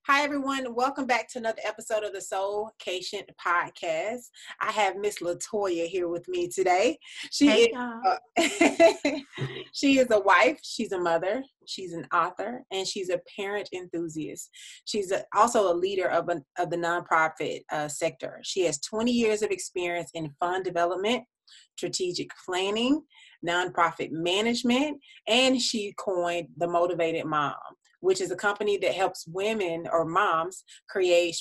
Hi, everyone. Welcome back to another episode of the SOULKATION podcast. I have Miss LaToyia here with me today. She Hey is y'all. she is a wife, she's a mother, she's an author, and she's a parent enthusiast. She's also a leader of the nonprofit sector. She has 20 years of experience in fund development, strategic planning, nonprofit management, and she coined the Motivated Mom, which is a company that helps women or moms create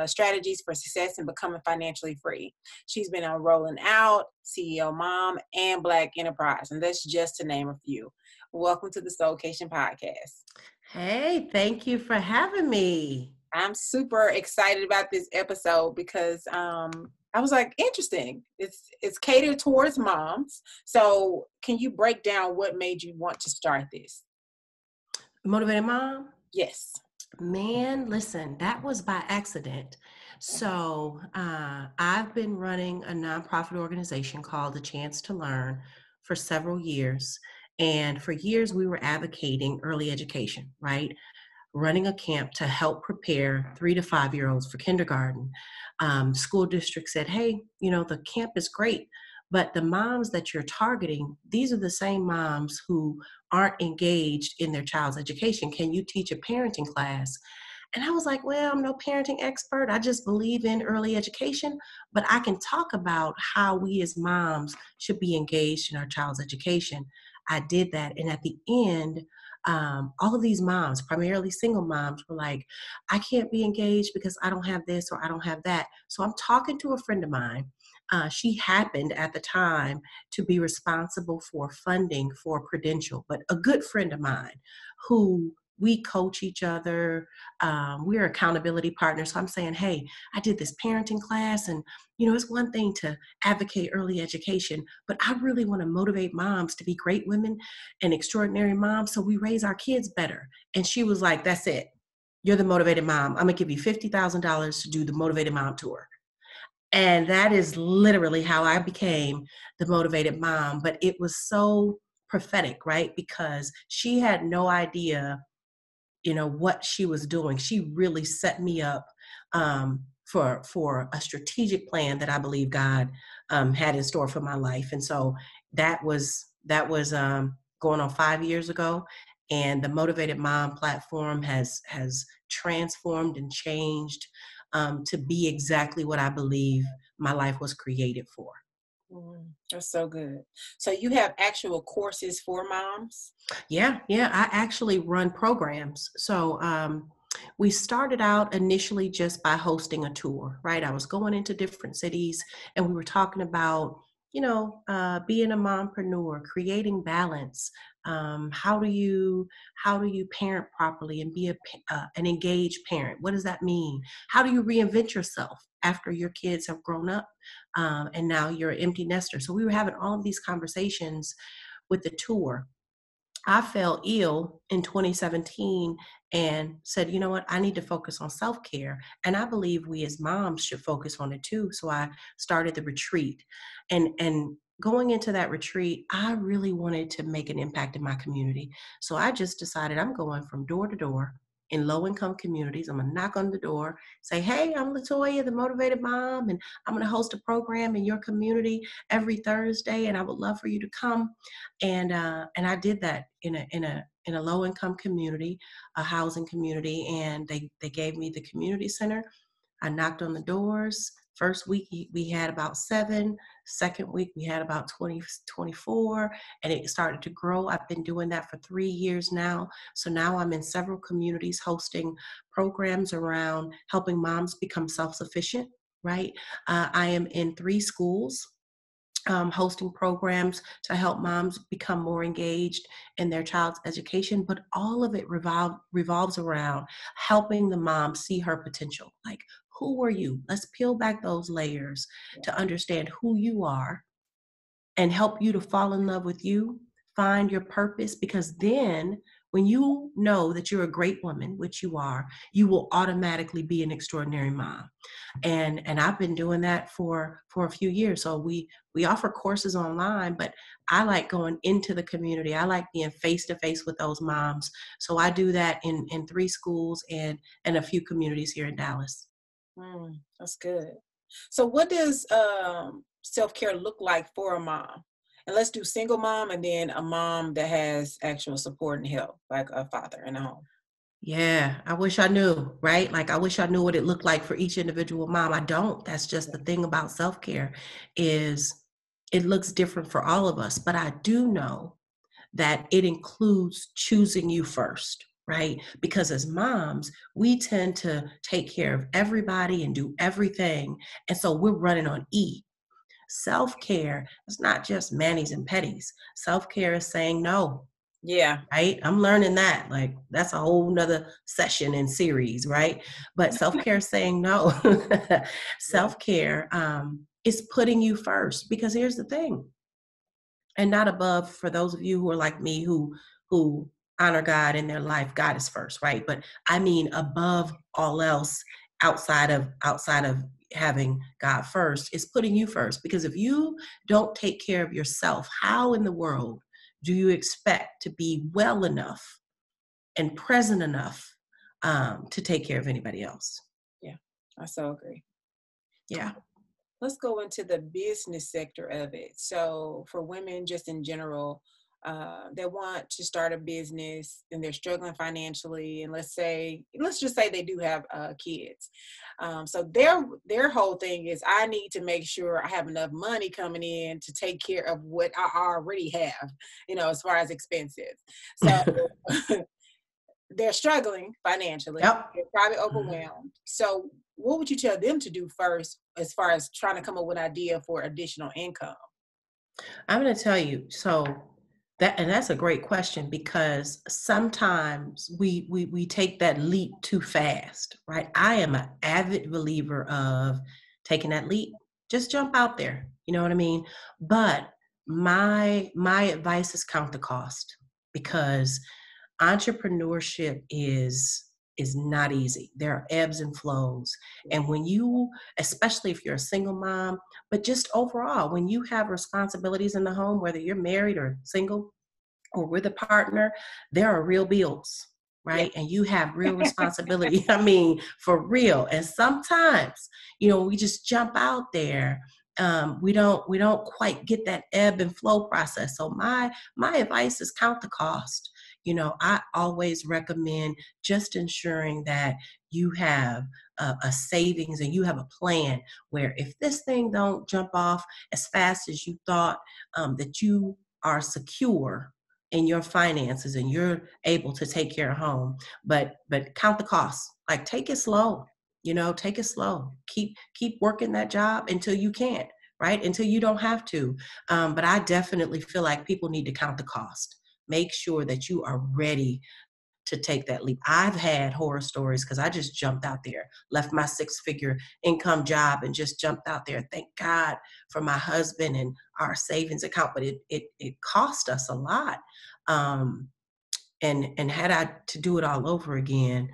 strategies for success and becoming financially free. She's been on Rolling Out, CEOMOM, and Black Enterprise, and that's just to name a few. Welcome to the SOULKATION podcast. Hey, thank you for having me. I'm super excited about this episode because I was like, interesting. It's catered towards moms. So can you break down what made you want to start this? Motivated Mom? Yes. Man, listen, that was by accident. So I've been running a nonprofit organization called The Chance to Learn for several years. And for years, we were advocating early education, right? Running a camp to help prepare 3 to 5 year olds for kindergarten. School district said, hey, the camp is great, but the moms that you're targeting, these are the same moms who aren't engaged in their child's education. Can you teach a parenting class? And I was like, well, I'm no parenting expert. I just believe in early education, but I can talk about how we as moms should be engaged in our child's education. I did that. And at the end, all of these moms, primarily single moms, were like, I can't be engaged because I don't have this or I don't have that. So I'm talking to a friend of mine. She happened at the time to be responsible for funding for Prudential, but a good friend of mine who we coach each other. We're accountability partners. So I'm saying, hey, I did this parenting class, and it's one thing to advocate early education, but I really want to motivate moms to be great women and extraordinary moms so we raise our kids better. And she was like, that's it. You're the motivated mom. I'm going to give you $50,000 to do the motivated mom tour. And that is literally how I became the motivated mom. But it was so prophetic, right? Because she had no idea what she was doing. She really set me up for a strategic plan that I believe God had in store for my life. And so that was going on 5 years ago. And the Motivated Mom platform has transformed and changed to be exactly what I believe my life was created for. That's so good. So you have actual courses for moms? Yeah. I actually run programs. So we started out initially just by hosting a tour, right? I was going into different cities and we were talking about, being a mompreneur, creating balance. How do you parent properly and be an engaged parent? What does that mean? How do you reinvent yourself after your kids have grown up and now you're an empty nester? So we were having all of these conversations with the tour. I fell ill in 2017 and said, you know what, I need to focus on self care. And I believe we as moms should focus on it too. So I started the retreat. And going into that retreat, I really wanted to make an impact in my community. So I just decided I'm going from door to door in low income communities. I'm gonna knock on the door, say, hey, I'm LaToyia, the motivated mom, and I'm gonna host a program in your community every Thursday, and I would love for you to come. And I did that in a low income community, a housing community, and they gave me the community center. I knocked on the doors. First week we had about 7. Second week we had about 20, 24, and it started to grow. I've been doing that for 3 years now. So now I'm in several communities hosting programs around helping moms become self-sufficient, right? I am in 3 schools hosting programs to help moms become more engaged in their child's education, but all of it revolves around helping the mom see her potential. Like, who are you? Let's peel back those layers to understand who you are and help you to fall in love with you, find your purpose, because then When you know that you're a great woman, which you are, you will automatically be an extraordinary mom. And I've been doing that for a few years. So we offer courses online, but I like going into the community. I like being face to face with those moms. So I do that in 3 schools and a few communities here in Dallas. That's good. So what does self-care look like for a mom? And let's do single mom and then a mom that has actual support and help, like a father in the home. Yeah, I wish I knew, right? Like I wish I knew what it looked like for each individual mom. I don't. That's just the thing about self-care is it looks different for all of us, but I do know that it includes choosing you first, right? Because as moms, we tend to take care of everybody and do everything. And so we're running on E. Self-care is not just manis and petties. Self-care is saying no, Yeah. right? I'm learning that. Like that's a whole nother session and series, right? But self-care is saying no. Yeah. Self-care is putting you first because here's the thing, and not above for those of you who are like me who honor God in their life. God is first, right? But I mean above all else, outside of having God first, is putting you first. Because if you don't take care of yourself, how in the world do you expect to be well enough and present enough to take care of anybody else? Yeah. I so agree. Yeah. Let's go into the business sector of it. So for women, just in general, that want to start a business and they're struggling financially, and let's just say they do have kids. So their whole thing is, I need to make sure I have enough money coming in to take care of what I already have, as far as expenses. So they're struggling financially. Yep. They're probably overwhelmed. So what would you tell them to do first as far as trying to come up with an idea for additional income? I'm going to tell you. So that's a great question because sometimes we take that leap too fast, right? I am an avid believer of taking that leap. Just jump out there. You know what I mean? But my advice is count the cost because entrepreneurship is not easy. There are ebbs and flows. And when you, especially if you're a single mom, but just overall, when you have responsibilities in the home, whether you're married or single or with a partner, there are real bills, Yeah. right? And you have real responsibility. I mean, for real. And sometimes, we just jump out there. We don't quite get that ebb and flow process. So my advice is count the cost. I always recommend just ensuring that you have a savings and you have a plan where if this thing don't jump off as fast as you thought, that you are secure in your finances and you're able to take care of home. But count the costs. Like take it slow. Take it slow. Keep working that job until you can't, right? Until you don't have to. But I definitely feel like people need to count the cost. Make sure that you are ready to take that leap. I've had horror stories because I just jumped out there, left my 6-figure income job and just jumped out there. Thank God for my husband and our savings account, but it cost us a lot. And had I to do it all over again,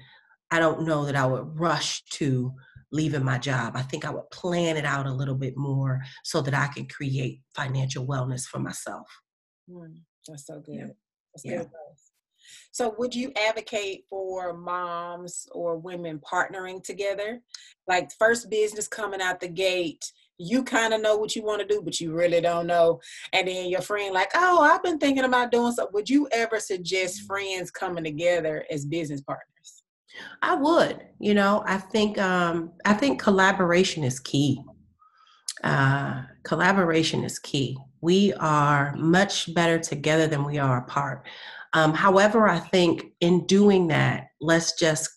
I don't know that I would rush to leaving my job. I think I would plan it out a little bit more so that I can create financial wellness for myself. That's so Yeah. good. That's good Yeah. advice. So would you advocate for moms or women partnering together? Like first business coming out the gate, you kind of know what you want to do, but you really don't know. And then your friend like, oh, I've been thinking about doing something. Would you ever suggest friends coming together as business partners? I would, I think collaboration is key. Collaboration is key. We are much better together than we are apart. However, I think in doing that, let's just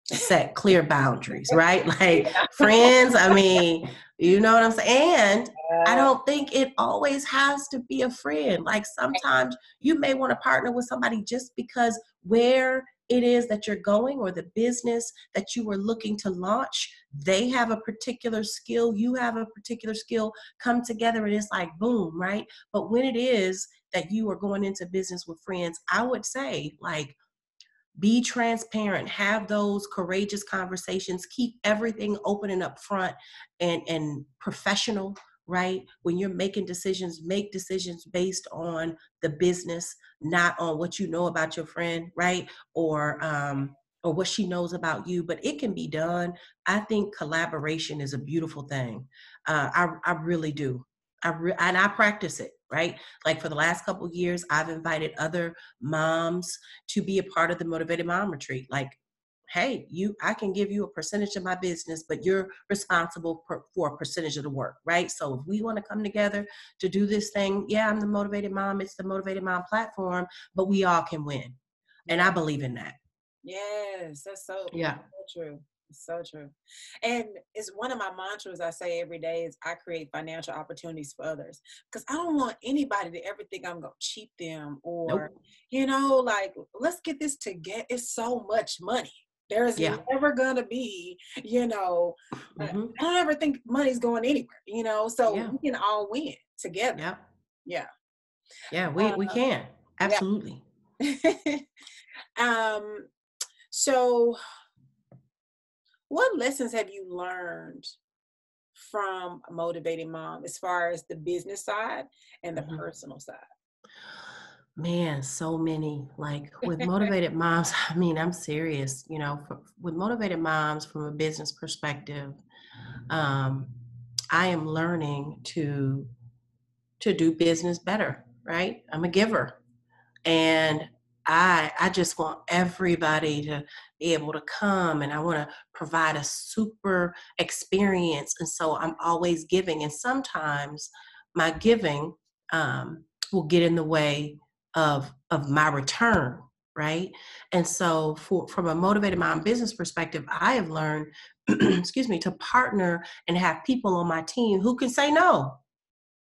set clear boundaries, right? Like friends, I mean, you know what I'm saying? And I Uh, don't think it always has to be a friend. Like sometimes you may want to partner with somebody just because where it is that you're going or the business that you were looking to launch, they have a particular skill, you have a particular skill, come together and it's like boom, right? But when it is that you are going into business with friends, I would say, like, be transparent, have those courageous conversations, keep everything open and upfront and professional, right? When you're making decisions, make decisions based on the business, not on what you know about your friend, right? Or what she knows about you, but it can be done. I think collaboration is a beautiful thing. I really do. And I practice it, right? Like for the last couple of years, I've invited other moms to be a part of the Motivated Mom Retreat. Like, hey, I can give you a percentage of my business, but you're responsible for a percentage of the work, right? So if we want to come together to do this thing, yeah, I'm the Motivated Mom, it's the Motivated Mom platform, but we all can win. And Yeah. I believe in that. Yes, that's so, Yeah. so true. It's so true. And it's one of my mantras I say every day is I create financial opportunities for others. Because I don't want anybody to ever think I'm going to cheat them or, Nope. like, let's get this together. It's so much money. There is Yeah. never going to be, Mm-hmm. I don't ever think money's going anywhere, so Yeah. we can all win together. Yeah. Yeah. Yeah. Uh, We can. yeah. Absolutely. um, so what lessons have you learned from Motivated Mom as far as the business side and the Mhm. personal side? Man, so many. Like with Motivated Moms, I mean, I'm serious, with Motivated Moms from a business perspective, um, I am learning to do business better, right? I'm a giver. And I just want everybody to be able to come, and I want to provide a super experience. And so I'm always giving. And sometimes my giving will get in the way of my return, right? And so from a Motivated Mom business perspective, I have learned, excuse me, to partner and have people on my team who can say no.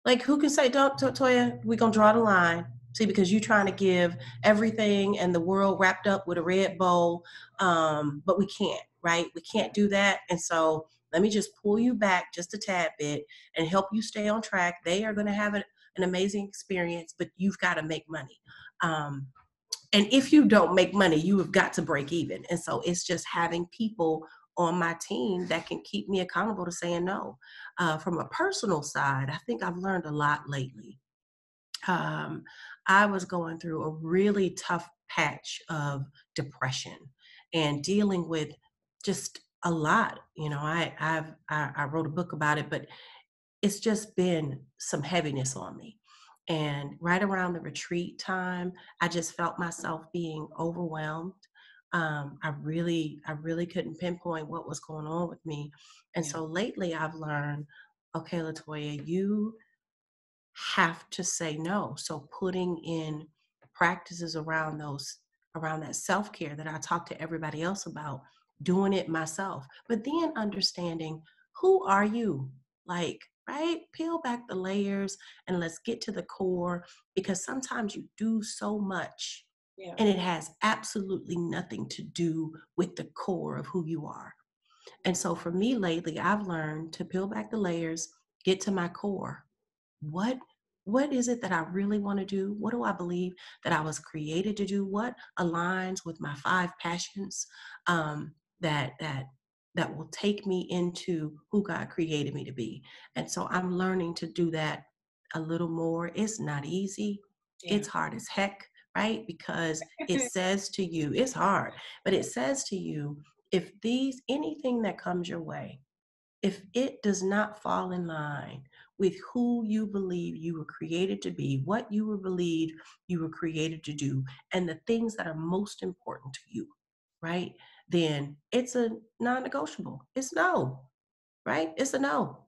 Like, who can say, don't, Toya, we're going to draw the line. See, because you're trying to give everything and the world wrapped up with a red bow, but we can't, right? We can't do that. And so let me just pull you back just a tad bit and help you stay on track. They are going to have an amazing experience, but you've got to make money. And if you don't make money, you have got to break even. And so it's just having people on my team that can keep me accountable to saying no. From a personal side, I think I've learned a lot lately. I was going through a really tough patch of depression and dealing with just a lot. I wrote a book about it, but it's just been some heaviness on me. And right around the retreat time, I just felt myself being overwhelmed. I really couldn't pinpoint what was going on with me. And Yeah. so lately I've learned, okay, LaToyia, you have to say no. So putting in practices around that self-care that I talk to everybody else about, doing it myself, but then understanding, who are you? Like, right? Peel back the layers and let's get to the core, because sometimes you do so much Yeah. and it has absolutely nothing to do with the core of who you are. And so for me lately, I've learned to peel back the layers, get to my core. What what is it that I really want to do? What do I believe that I was created to do? What aligns with my five passions, that will take me into who God created me to be? And so I'm learning to do that a little more. It's not easy. Yeah. It's hard as heck, right? Because it says to you, it's hard, but it says to you, if anything that comes your way, if it does not fall in line with who you believe you were created to be, what you were believed you were created to do, and the things that are most important to you, right? Then it's a non-negotiable. It's no, right? It's a no.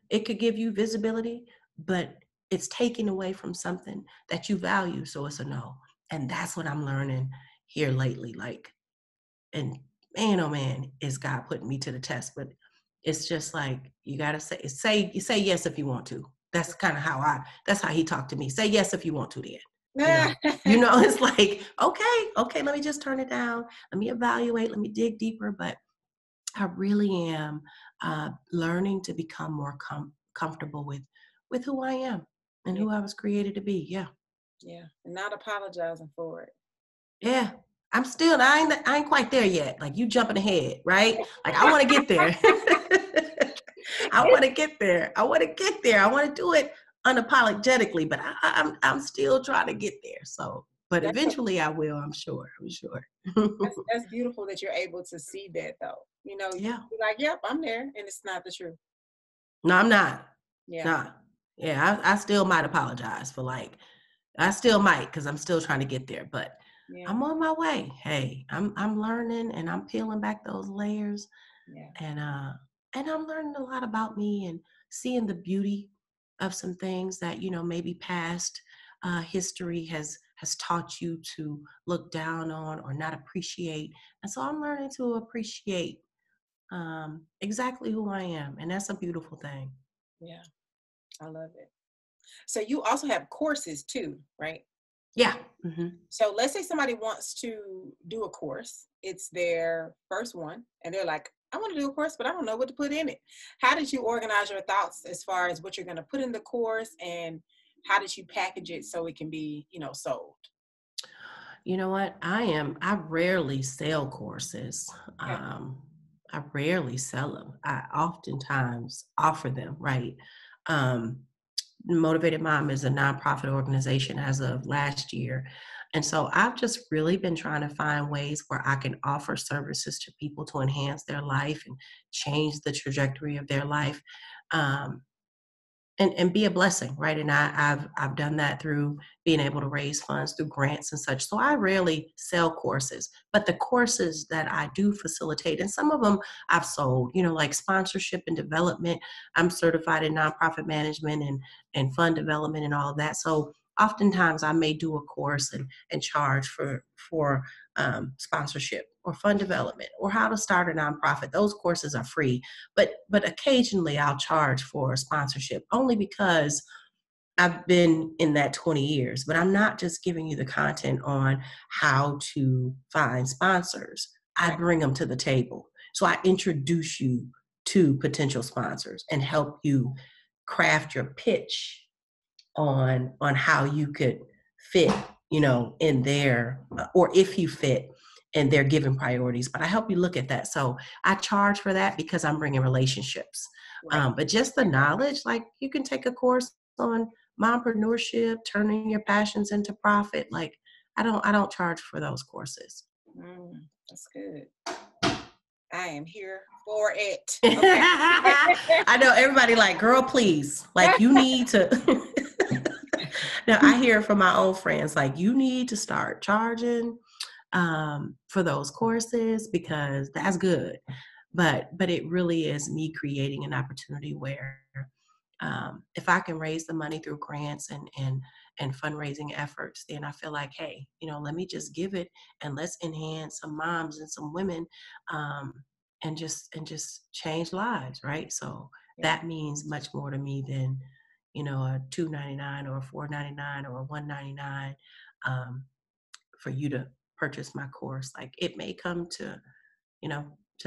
It could give you visibility, but it's taken away from something that you value. So it's a no. And that's what I'm learning here lately. Like, and man, oh man, is God putting me to the test. But it's just like, you gotta say yes if you want to. That's kind of that's how he talked to me. Say yes if you want to, then. you know it's like, okay, let me just turn it down, let me evaluate, let me dig deeper. But I really am learning to become more comfortable with who I am. and Yeah. who I was created to be. Yeah. Yeah. And not apologizing for it. Yeah. I ain't quite there yet. Like you jumping ahead, right? Like I want to get there. I want to get there. I want to get there. I want to do it unapologetically, but I'm still trying to get there. So, but That's, eventually I will, I'm sure. I'm sure. that's beautiful that you're able to see that though. You know, Yeah. you're like, yep, I'm there. And it's not the truth. No, I'm not. Yeah. Nah. Yeah, I still might apologize for I still might because I'm still trying to get there, but Yeah. I'm on my way. Hey, I'm learning and I'm peeling back those layers, Yeah. and I'm learning a lot about me and seeing the beauty of some things that maybe past history has taught you to look down on or not appreciate, and so I'm learning to appreciate exactly who I am, and that's a beautiful thing. Yeah. I love it. So you also have courses too, right? Yeah. Hmm. So let's say somebody wants to do a course. It's their first one and they're like, I want to do a course, but I don't know what to put in it. How did you organize your thoughts as far as what you're going to put in the course, and how did you package it so it can be, sold? You know what? I rarely sell courses. Okay. I rarely sell them. I oftentimes offer them, right? Um, Motivated Mom is a nonprofit organization as of last year. And so I've just really been trying to find ways where I can offer services to people to enhance their life and change the trajectory of their life. Um, and be a blessing, right? And I've done that through being able to raise funds through grants and such. So I rarely sell courses, but the courses that I do facilitate, and some of them I've sold, like sponsorship and development. I'm certified in nonprofit management and fund development and all of that. So oftentimes I may do a course and charge for sponsorship or fund development or how to start a nonprofit. Those courses are free, but occasionally I'll charge for sponsorship only because I've been in that 20 years. But I'm not just giving you the content on how to find sponsors. I Right. bring them to the table. So I introduce you to potential sponsors and help you craft your pitch on how you could fit, in their, or if you fit in their given priorities. But I help you look at that. So I charge for that because I'm bringing relationships. Right. But just the knowledge, like you can take a course on mompreneurship, turning your passions into profit. Like I don't charge for those courses. That's good. I am here for it. Okay. I know everybody like, girl, please, like you need to. Now I hear from my own friends, like you need to start charging for those courses because that's good. But it really is me creating an opportunity where if I can raise the money through grants and fundraising efforts, then I feel like, hey, let me just give it and let's enhance some moms and some women, and just change lives, right? So Yeah. that means much more to me than a $2.99 or a $4.99 or a $1.99 for you to purchase my course. Like it may come to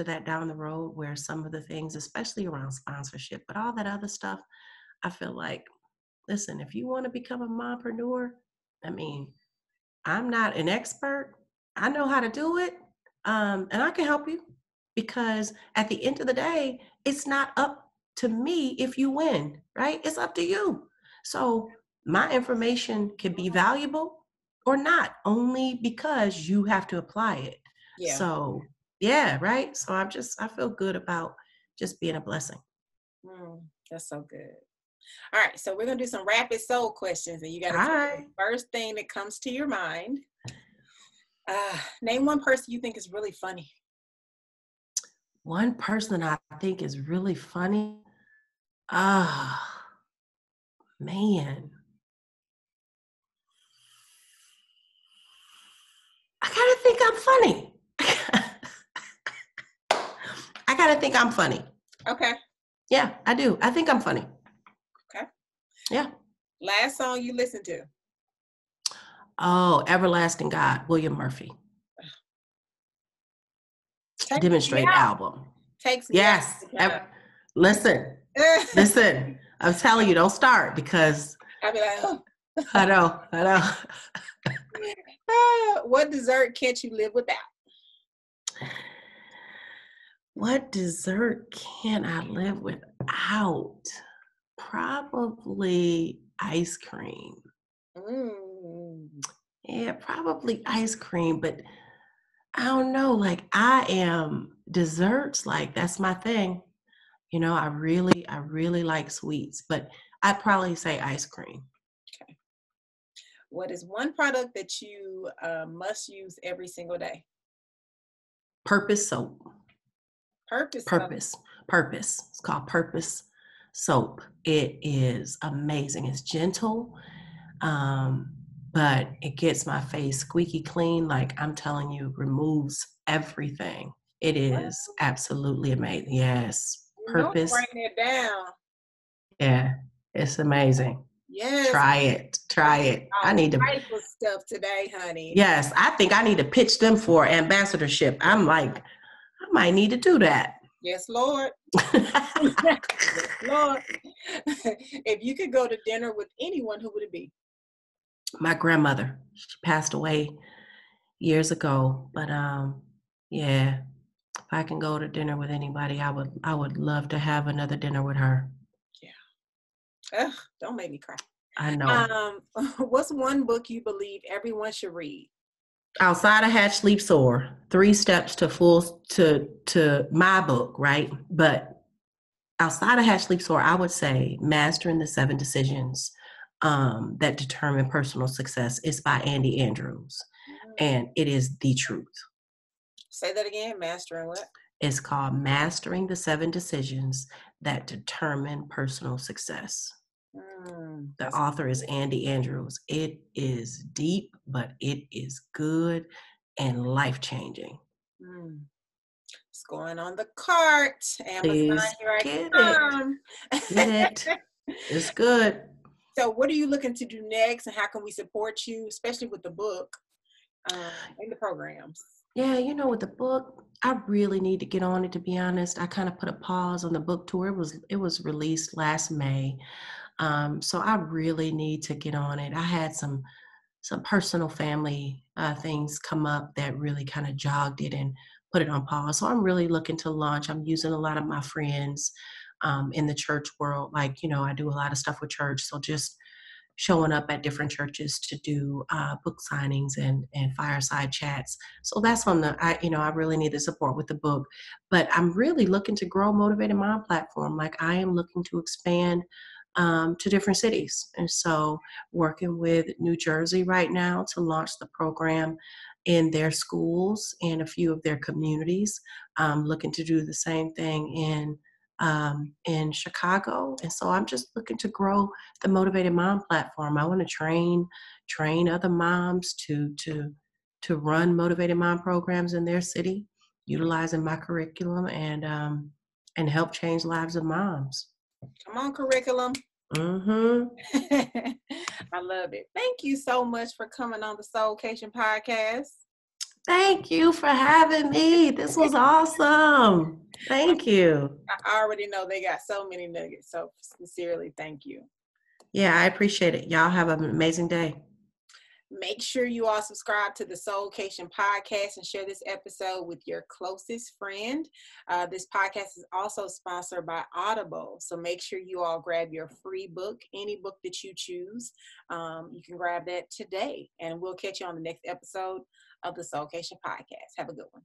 that down the road where some of the things, especially around sponsorship, but all that other stuff, I feel like, listen, if you want to become a mompreneur, I mean, I'm not an expert. I know how to do it. And I can help you because at the end of the day, it's not up to me if you win, right? It's up to you. So my information can be valuable or not, only because you have to apply it. Yeah. So yeah, right. So I feel good about just being a blessing. That's so good. All right. So we're going to do some rapid soul questions, and you got to All tell me right. the first thing that comes to your mind. Name one person you think is really funny. One person I think is really funny. Ah, man. I gotta think I'm funny. I gotta think I'm funny. Okay. Yeah, I do. I think I'm funny. Okay. Yeah. Last song you listened to. Oh, Everlasting God, William Murphy. Takes me Demonstrate out. album. Takes me out. Yes. Listen. I'm telling you, don't start because I'd be like, oh. I know. What dessert can't you live without? What dessert can I live without? Probably ice cream. Mm. Yeah, probably ice cream, but I don't know. Like I am desserts, like that's my thing. You know, I really like sweets, but I'd probably say ice cream. Okay. What is one product that you must use every single day? Purpose soap. Purpose. Purpose. It's called Purpose soap. It is amazing. It's gentle, but it gets my face squeaky clean. Like I'm telling you, removes everything. It is absolutely amazing. Yes, You know, Purpose. writing it down. Yeah, it's amazing. Yes. Try it. Try it. I All need to. type of stuff today, honey. Yes, I think I need to pitch them for ambassadorship. I'm like, I might need to do that. Yes, Lord. Yes, Lord. If you could go to dinner with anyone, who would it be? My grandmother, she passed away years ago, but yeah, if I can go to dinner with anybody, I would love to have another dinner with her. Yeah. Ugh, don't make me cry. I know. What's one book you believe everyone should read? Outside of Hatch, Sleep, Soar, 3 Steps to my book, right? But outside of Hatch, Sleep, Soar, I would say Mastering the 7 Decisions that Determine Personal Success is by Andy Andrews. And it is the truth. Say that again. Mastering what? It's called Mastering the 7 Decisions that Determine Personal Success. The author is Andy Andrews. It is deep, but it is good and life-changing. It's going on the cart. Amazon, Please here I get come. it. Get it. It's good. So what are you looking to do next, and how can we support you, especially with the book and the programs? Yeah, you know, with the book, I really need to get on it, to be honest. I kind of put a pause on the book tour. It was released last May. So I really need to get on it. I had some personal family things come up that really kind of jogged it and put it on pause. So I'm really looking to launch. I'm using a lot of my friends in the church world. Like, you know, I do a lot of stuff with church. So just showing up at different churches to do book signings and fireside chats. So that's on I really need the support with the book, but I'm really looking to grow Motivated Mom platform. Like I am looking to expand to different cities. And so working with New Jersey right now to launch the program in their schools and a few of their communities, looking to do the same thing in Chicago. And so I'm just looking to grow the Motivated Mom platform. I want to train other moms to run Motivated Mom programs in their city, utilizing my curriculum and help change lives of moms. Come on, curriculum. Mm-hmm. I love it. Thank you so much for coming on the SOULKATION podcast. Thank you for having me. This was awesome. Thank you. I already know they got so many nuggets. So sincerely, thank you. Yeah, I appreciate it. Y'all have an amazing day. Make sure you all subscribe to the SOULKATION podcast and share this episode with your closest friend. This podcast is also sponsored by Audible. So make sure you all grab your free book, any book that you choose. You can grab that today. And we'll catch you on the next episode of the SOULKATION podcast. Have a good one.